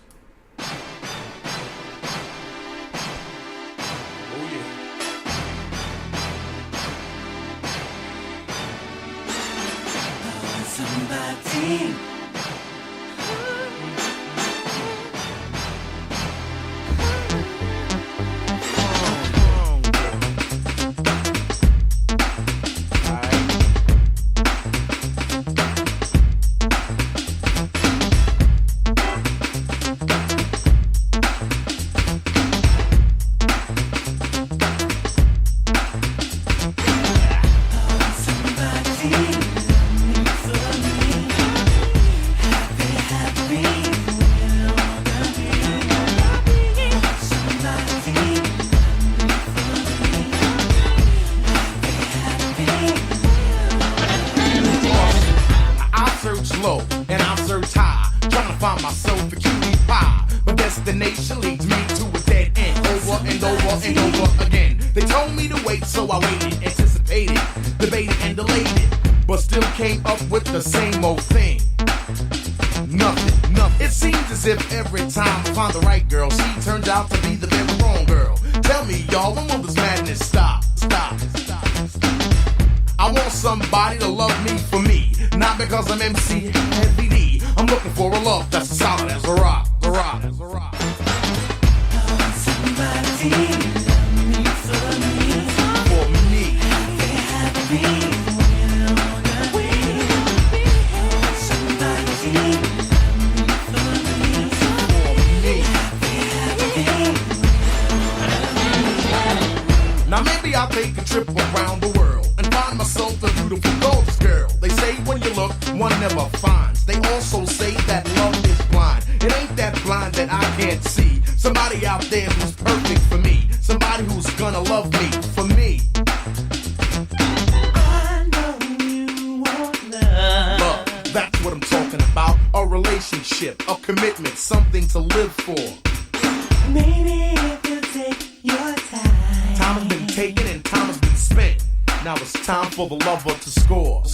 For the lover to score.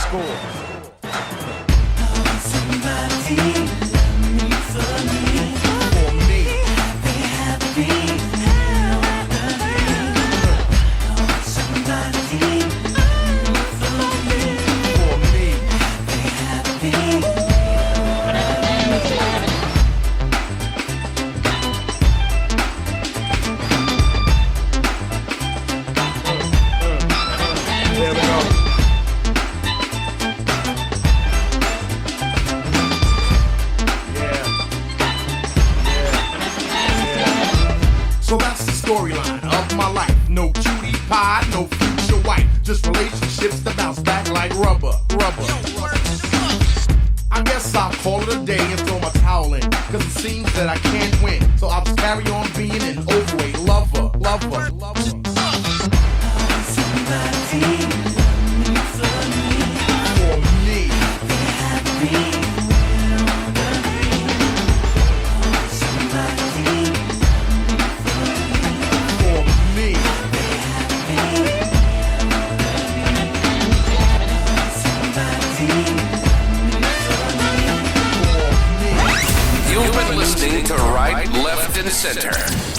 You've been listening to Right, Left, and Center.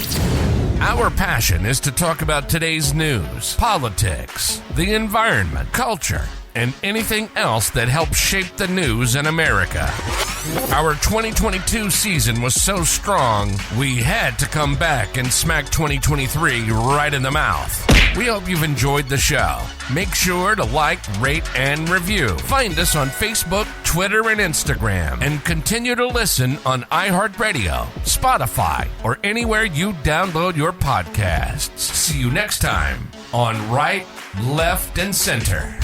Our passion is to talk about today's news, politics, the environment, culture, and anything else that helps shape the news in America. Our 2022 season was so strong, we had to come back and smack 2023 right in the mouth. We hope you've enjoyed the show. Make sure to like, rate, and review. Find us on Facebook, Twitter, and Instagram. And continue to listen on iHeartRadio, Spotify, or anywhere you download your podcasts. See you next time on Right, Left, and Center.